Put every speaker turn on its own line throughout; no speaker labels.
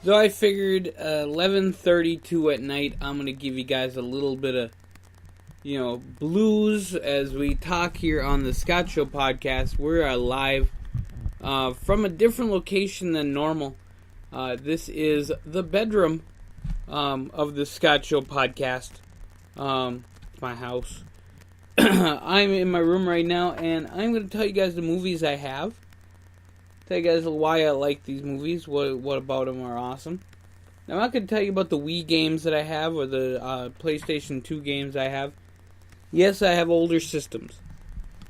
So I figured 11:32 at night, I'm going to give you guys a little bit of, blues as we talk here on the Scott Show podcast. We're live from a different location than normal. This is the bedroom of the Scott Show podcast. My house. I'm in my room right now, and I'm going to tell you guys the movies I have. Tell you guys why I like these movies, what about them are awesome. Now, I'm not going to tell you about the Wii games that I have, or the PlayStation 2 games I have. Yes, I have older systems.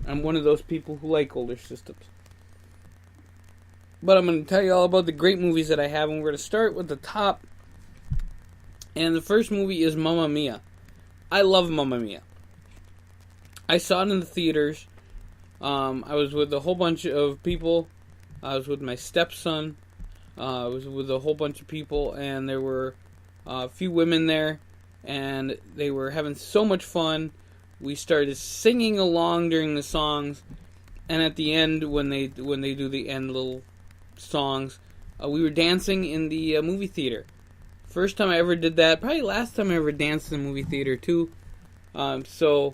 I'm one of those people who like older systems. But I'm going to tell you all about the great movies that I have, and we're going to start with the top. And the first movie is Mamma Mia. I love Mamma Mia. I saw it in the theaters. I was with a whole bunch of people. I was with my stepson. I was with a whole bunch of people, and there were a few women there, and they were having so much fun. We started singing along during the songs, and at the end, when they do the end little songs, we were dancing in the movie theater. First time I ever did that. Probably last time I ever danced in the movie theater too. So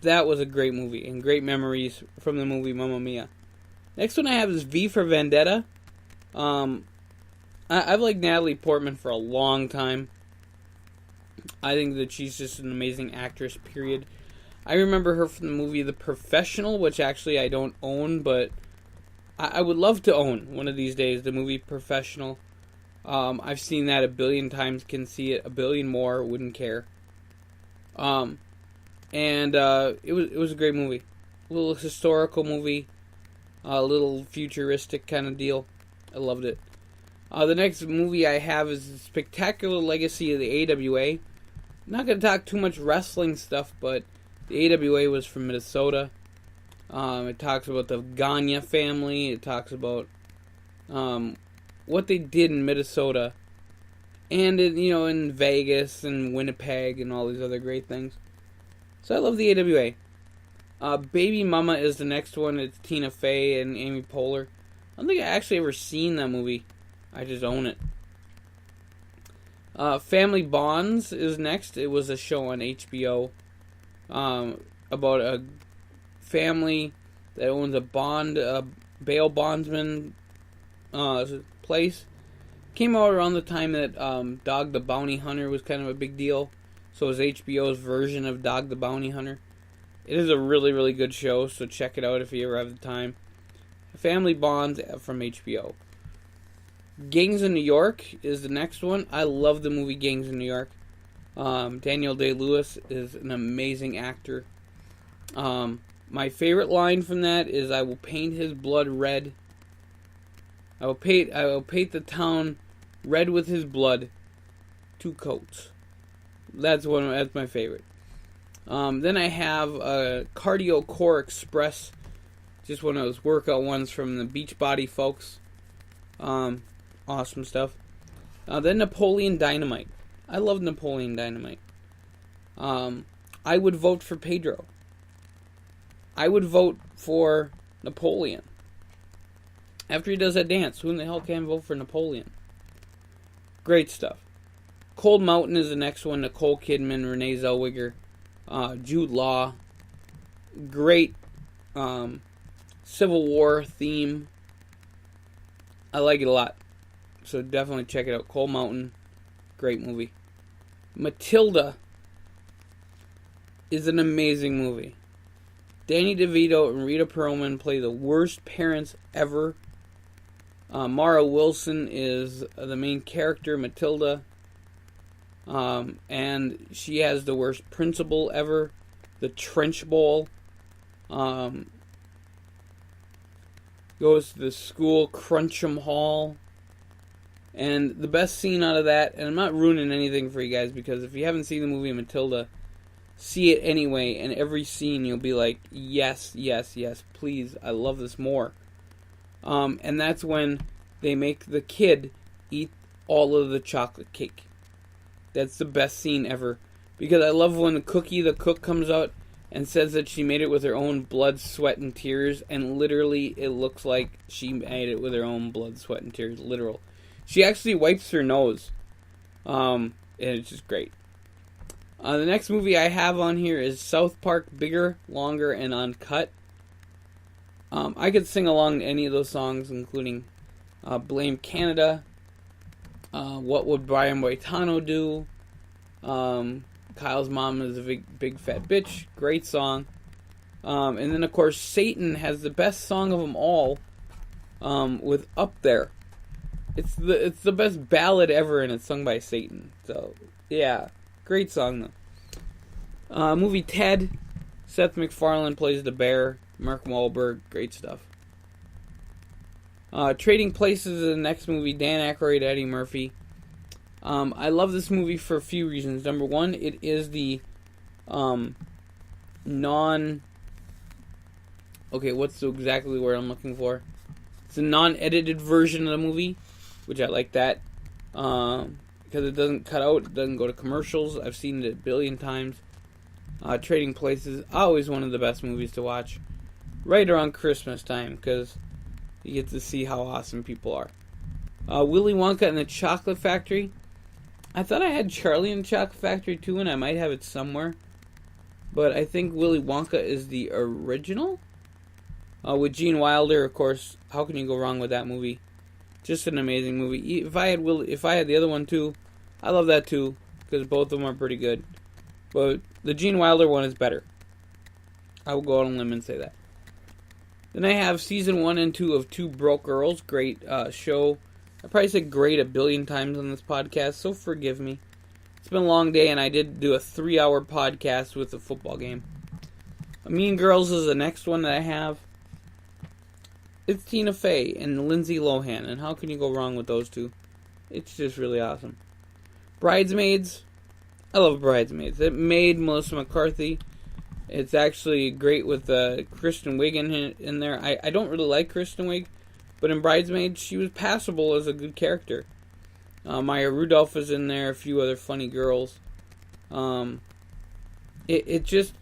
that was a great movie and great memories from the movie Mamma Mia. Next one I have is V for Vendetta. I've liked Natalie Portman for a long time. I think that she's just an amazing actress, period. I remember her from the movie The Professional, which actually I don't own, but I would love to own one of these days, the movie Professional. I've seen that a billion times, can see it a billion more, wouldn't care. And it was a great movie. A little historical movie. A little futuristic kind of deal. I loved it. The next movie I have is The Spectacular Legacy of the AWA. I'm not going to talk too much wrestling stuff, but the AWA was from Minnesota. It talks about the Gagne family. It talks about what they did in Minnesota. And, in Vegas and Winnipeg and all these other great things. So I love the AWA. Baby Mama is the next one. It's Tina Fey and Amy Poehler. I don't think I actually ever seen that movie. I just own it. Family Bonds is next. It was a show on HBO about a family that owns a bail bondsman place. Came out around the time that Dog the Bounty Hunter was kind of a big deal. So it was HBO's version of Dog the Bounty Hunter. It is a really, really good show, so check it out if you ever have the time. Family Bonds from HBO. Gangs in New York is the next one. I love the movie Gangs in New York. Daniel Day-Lewis is an amazing actor. My favorite line from that is, "I will paint his blood red. I will paint the town red with his blood. 2 coats." That's my favorite. Then I have Cardio Core Express, just one of those workout ones from the Beachbody folks. Awesome stuff. Then Napoleon Dynamite. I love Napoleon Dynamite. I would vote for Pedro. I would vote for Napoleon. After he does that dance, who in the hell can vote for Napoleon? Great stuff. Cold Mountain is the next one. Nicole Kidman, Renee Zellweger. Jude Law. Great Civil War theme. I like it a lot. So definitely check it out. Cold Mountain. Great movie. Matilda is an amazing movie. Danny DeVito and Rita Perlman play the worst parents ever. Mara Wilson is the main character, Matilda. And she has the worst principal ever, the trench ball. Goes to the school, Cruncham Hall. And the best scene out of that, and I'm not ruining anything for you guys, because if you haven't seen the movie Matilda, see it anyway, and every scene you'll be like, yes, yes, yes, please, I love this more. And that's when they make the kid eat all of the chocolate cake. That's the best scene ever. Because I love when the cook comes out and says that she made it with her own blood, sweat, and tears. And literally, it looks like she made it with her own blood, sweat, and tears. Literal. She actually wipes her nose. And it's just great. The next movie I have on here is South Park, Bigger, Longer, and Uncut. I could sing along to any of those songs, including Blame Canada, What Would Brian Boitano Do, Kyle's Mom is a big Fat Bitch, great song. And then, of course, Satan has the best song of them all, with Up There. It's the best ballad ever, and it's sung by Satan. So, yeah, great song, though. Movie Ted, Seth MacFarlane plays the bear. Mark Wahlberg, great stuff. Trading Places is the next movie. Dan Aykroyd, Eddie Murphy. I love this movie for a few reasons. Number one, it is the okay, what's exactly the word I'm looking for? It's a non-edited version of the movie, which I like that. Because it doesn't cut out, it doesn't go to commercials. I've seen it a billion times. Trading Places, always one of the best movies to watch. Right around Christmas time, because you get to see how awesome people are. Willy Wonka and the Chocolate Factory. I thought I had Charlie and the Chocolate Factory too, and I might have it somewhere. But I think Willy Wonka is the original. With Gene Wilder, of course. How can you go wrong with that movie? Just an amazing movie. If I had the other one too, I love that too, because both of them are pretty good. But the Gene Wilder one is better. I will go on a limb and say that. Then I have season 1 and 2 of Two Broke Girls. Great show. I probably said great a billion times on this podcast, so forgive me. It's been a long day, and I did do a 3-hour podcast with a football game. Mean Girls is the next one that I have. It's Tina Fey and Lindsay Lohan, and how can you go wrong with those two? It's just really awesome. Bridesmaids. I love Bridesmaids. It made Melissa McCarthy. It's actually great with Kristen Wiig in there. I don't really like Kristen Wiig, but in Bridesmaids, she was passable as a good character. Maya Rudolph is in there, a few other funny girls. It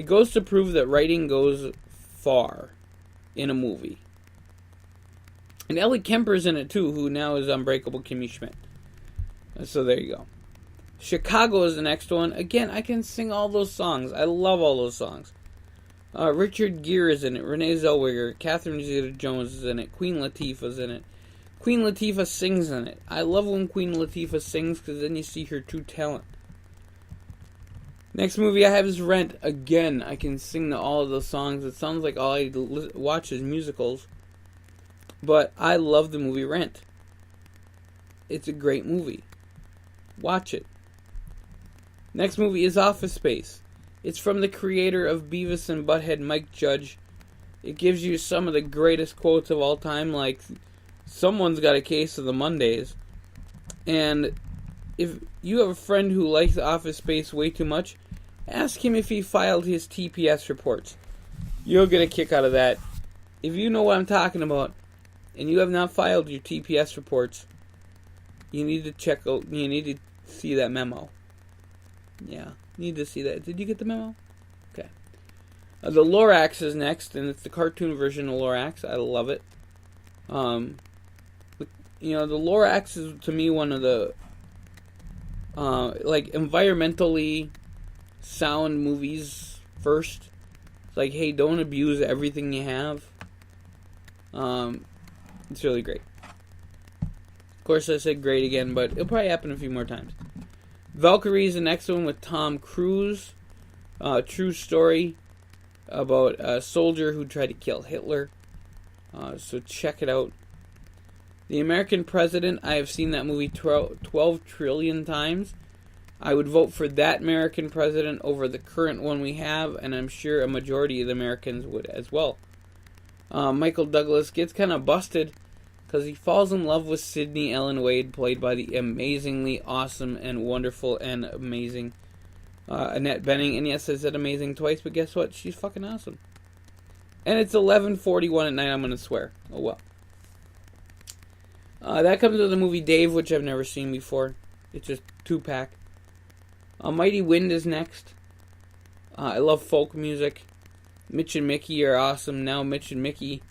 goes to prove that writing goes far in a movie. And Ellie Kemper's in it too, who now is Unbreakable Kimmy Schmidt. So there you go. Chicago is the next one. Again, I can sing all those songs. I love all those songs. Richard Gere is in it. Renee Zellweger. Catherine Zeta-Jones is in it. Queen Latifah's in it. Queen Latifah sings in it. I love when Queen Latifah sings, because then you see her true talent. Next movie I have is Rent. Again, I can sing to all of those songs. It sounds like all I watch is musicals. But I love the movie Rent. It's a great movie. Watch it. Next movie is Office Space. It's from the creator of Beavis and Butthead, Mike Judge. It gives you some of the greatest quotes of all time, like, someone's got a case of the Mondays. And if you have a friend who likes Office Space way too much, ask him if he filed his TPS reports. You'll get a kick out of that. If you know what I'm talking about, and you have not filed your TPS reports, you need to check out, you need to see that memo. Yeah, need to see that. Did you get the memo? Okay. The Lorax is next, and it's the cartoon version of Lorax. I love it. The Lorax is, to me, one of the, environmentally sound movies first. It's like, hey, don't abuse everything you have. It's really great. Of course, I said great again, but it'll probably happen a few more times. Valkyrie is the next one with Tom Cruise. True story about a soldier who tried to kill Hitler. So check it out. The American President, I have seen that movie 12 trillion times. I would vote for that American President over the current one we have, and I'm sure a majority of the Americans would as well. Michael Douglas gets kind of busted because he falls in love with Sydney Ellen Wade, played by the amazingly awesome and wonderful and amazing Annette Bening. And yes, I said amazing twice, but guess what? She's fucking awesome. And it's 11:41 at night, I'm going to swear. Oh well. That comes with the movie Dave, which I've never seen before. It's just 2-pack. Mighty Wind is next. I love folk music. Mitch and Mickey are awesome. Now Mitch and Mickey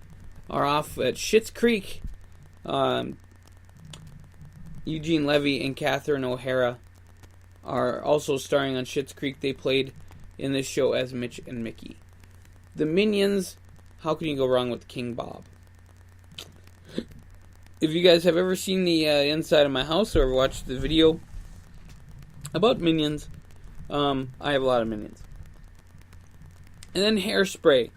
are off at Schitt's Creek. Eugene Levy and Catherine O'Hara are also starring on Schitt's Creek. They played in this show as Mitch and Mickey. The Minions, how can you go wrong with King Bob? If you guys have ever seen the inside of my house or watched the video about Minions, I have a lot of Minions. And then Hairspray.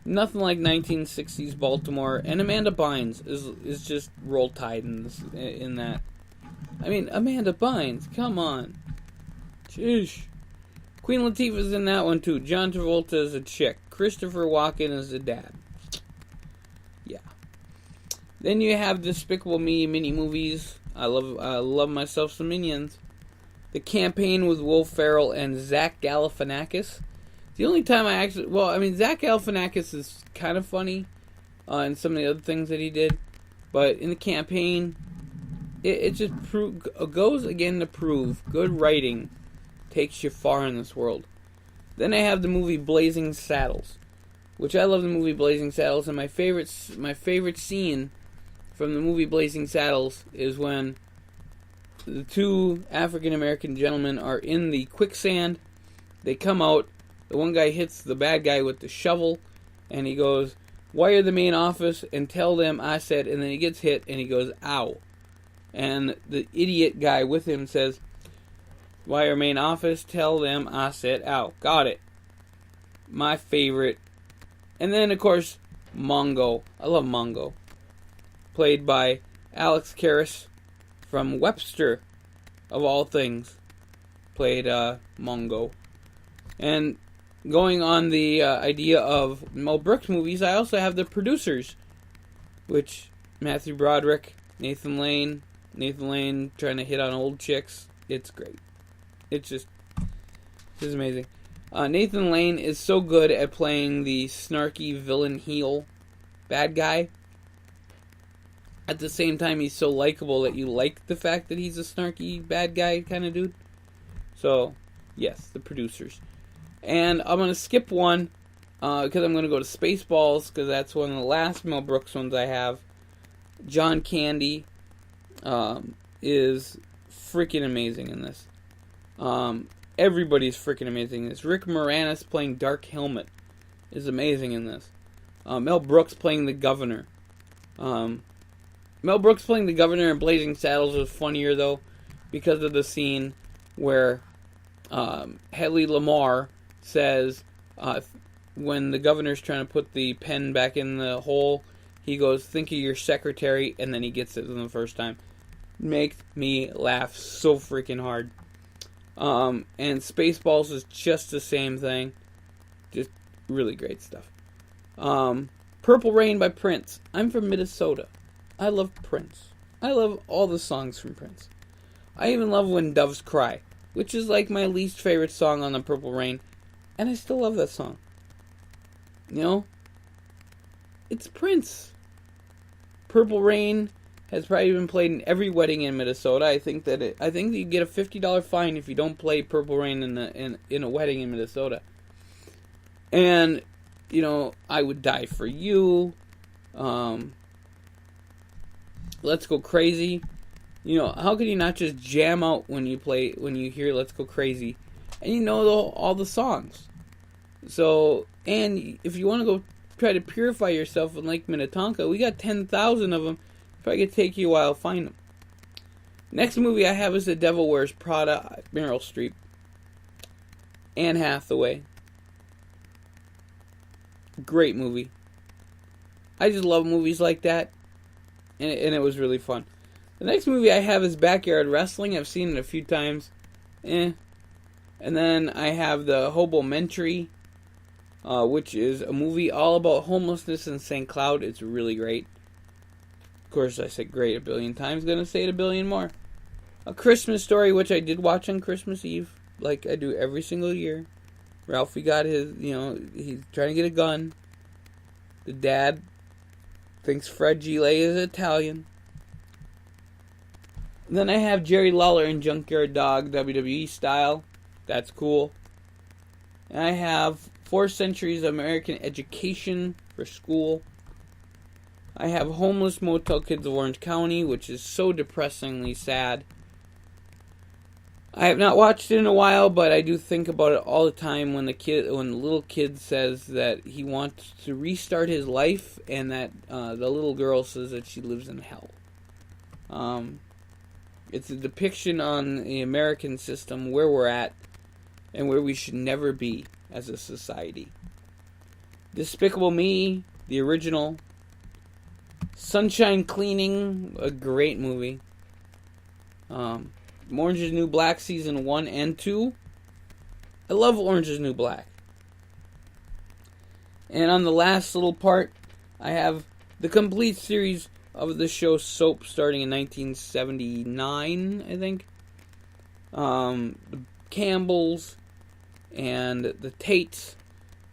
Nothing like 1960s Baltimore. And Amanda Bynes is just Roll Tide in that. I mean, Amanda Bynes, come on. Jeez. Queen Latifah's in that one too. John Travolta is a chick. Christopher Walken is the dad. Yeah. Then you have Despicable Me mini movies. I love myself some Minions. The Campaign with Will Ferrell and Zach Galifianakis. The only time Zach Galifianakis is kind of funny in some of the other things that he did, but in The Campaign, it just goes again to prove good writing takes you far in this world. Then I have the movie Blazing Saddles, which I love the movie Blazing Saddles, and my favorite scene from the movie Blazing Saddles is when the two African American gentlemen are in the quicksand. They come out. The one guy hits the bad guy with the shovel, and he goes, "Wire the main office and tell them I said," and then he gets hit, and he goes, "Ow." And the idiot guy with him says, "Wire main office, tell them I said, ow." Got it. My favorite. And then, of course, Mongo. I love Mongo. Played by Alex Karras from Webster, of all things. Played Mongo. And going on the idea of Mel Brooks movies, I also have The Producers, which Matthew Broderick, Nathan Lane trying to hit on old chicks. It's great. It's amazing. Nathan Lane is so good at playing the snarky villain heel bad guy. At the same time, he's so likable that you like the fact that he's a snarky bad guy kind of dude. So, yes, The Producers. And I'm going to skip one because I'm going to go to Spaceballs because that's one of the last Mel Brooks ones I have. John Candy is freaking amazing in this. Everybody's freaking amazing in this. Rick Moranis playing Dark Helmet is amazing in this. Mel Brooks playing the governor. Mel Brooks playing the governor in Blazing Saddles was funnier though because of the scene where Hedley Lamar says when the governor's trying to put the pen back in the hole, he goes, "Think of your secretary," and then he gets it the first time. Makes me laugh so freaking hard. And Spaceballs is just the same thing. Just really great stuff. Purple Rain by Prince. I'm from Minnesota. I love Prince. I love all the songs from Prince. I even love When Doves Cry, which is like my least favorite song on the Purple Rain. And I still love that song. You know? It's Prince. Purple Rain has probably been played in every wedding in Minnesota. I think that you get a $50 fine if you don't play Purple Rain in a wedding in Minnesota. And you know, I Would Die for You. Let's Go Crazy. You know, how can you not just jam out when you hear Let's Go Crazy, and you know all the songs? So, and if you want to go try to purify yourself in Lake Minnetonka, we got 10,000 of them. Probably could take you a while to find them. Next movie I have is The Devil Wears Prada, Meryl Streep. Anne Hathaway. Great movie. I just love movies like that. And it was really fun. The next movie I have is Backyard Wrestling. I've seen it a few times. And then I have The Hobomentary, which is a movie all about homelessness in St. Cloud. It's really great. Of course, I said great a billion times. Gonna say it a billion more. A Christmas Story, which I did watch on Christmas Eve, like I do every single year. Ralphie got his, he's trying to get a gun. The dad thinks Fred Gile is Italian. Then I have Jerry Lawler in Junkyard Dog, WWE style. That's cool. And I have 4 Centuries of American Education for school. I have Homeless Motel Kids of Orange County, which is so depressingly sad. I have not watched it in a while, but I do think about it all the time when the little kid says that he wants to restart his life, and that the little girl says that she lives in hell. It's a depiction on the American system, where we're at, and where we should never be as a society. Despicable Me, the original. Sunshine Cleaning, a great movie. Orange is the New Black Season 1 and 2. I love Orange is the New Black. And on the last little part, I have the complete series of the show Soap, starting in 1979, I think. The Campbells and the Tates.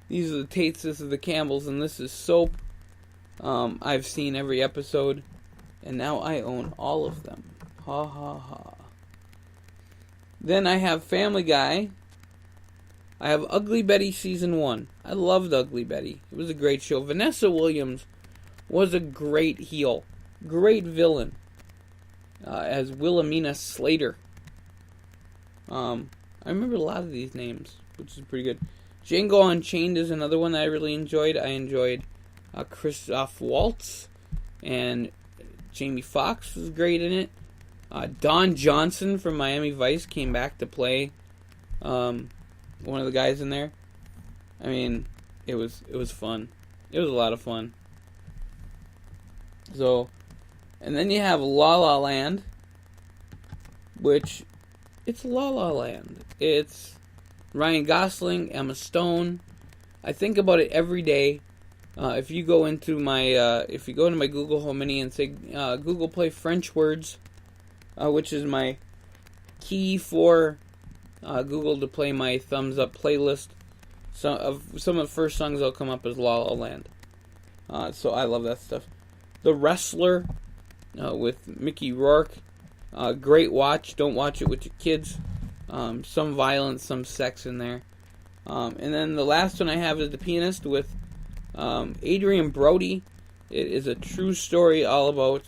These are the Tates, this is the Campbells, and this is Soap. I've seen every episode, and now I own all of them. Ha ha ha. Then I have Family Guy. I have Ugly Betty Season 1. I loved Ugly Betty. It was a great show. Vanessa Williams was a great heel. Great villain. As Wilhelmina Slater. I remember a lot of these names, which is pretty good. Django Unchained is another one that I really enjoyed. I enjoyed Christoph Waltz, and Jamie Foxx was great in it. Don Johnson from Miami Vice came back to play one of the guys in there. I mean, it was fun. It was a lot of fun. So, and then you have La La Land, which, it's La La Land. It's Ryan Gosling, Emma Stone. I think about it every day. If you go into my Google Home Mini and say Google play French words, which is my key for Google to play my thumbs up playlist, some of the first songs that'll come up is La La Land. So I love that stuff. The Wrestler with Mickey Rourke, great watch. Don't watch it with your kids. Some violence, some sex in there. And then the last one I have is The Pianist with Adrian Brody. It is a true story all about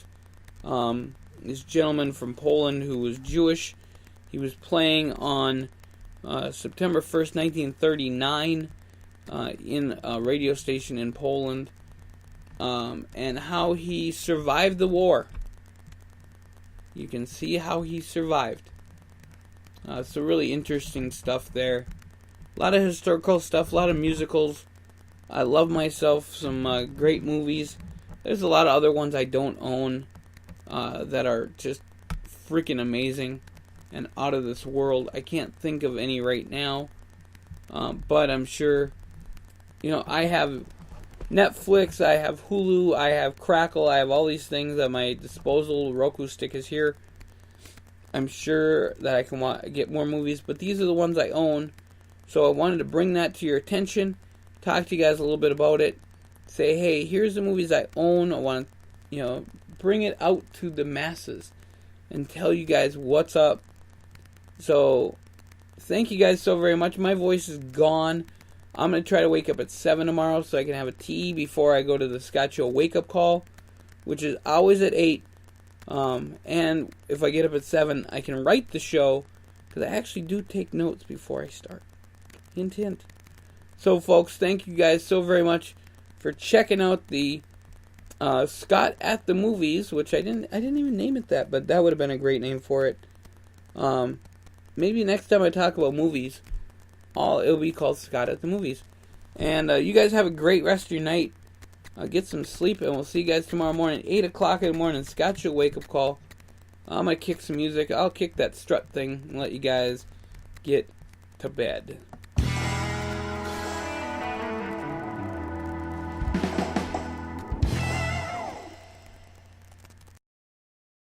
this gentleman from Poland who was Jewish. He was playing on September 1st, 1939 in a radio station in Poland, and how he survived the war. You can see how he survived. So really interesting stuff there. A lot of historical stuff, a lot of musicals. I love myself some great movies. There's a lot of other ones I don't own that are just freaking amazing and out of this world. I can't think of any right now, but I'm sure, I have Netflix, I have Hulu, I have Crackle, I have all these things at my disposal. Roku stick is here. I'm sure that I can get more movies, but these are the ones I own. So I wanted to bring that to your attention, talk to you guys a little bit about it, say, hey, here's the movies I own. I want to, bring it out to the masses and tell you guys what's up. So, thank you guys so very much. My voice is gone. I'm going to try to wake up at 7 tomorrow so I can have a tea before I go to the Scott Show wake-up call, which is always at 8. And if I get up at 7, I can write the show, because I actually do take notes before I start. Hint, hint. So, folks, thank you guys so very much for checking out the Scott at the Movies, which I didn't even name it that, but that would have been a great name for it. Maybe next time I talk about movies, it'll be called Scott at the Movies. And you guys have a great rest of your night. Get some sleep, and we'll see you guys tomorrow morning, 8 o'clock in the morning, Scott Show wake-up call. I'm going to kick some music. I'll kick that strut thing and let you guys get to bed.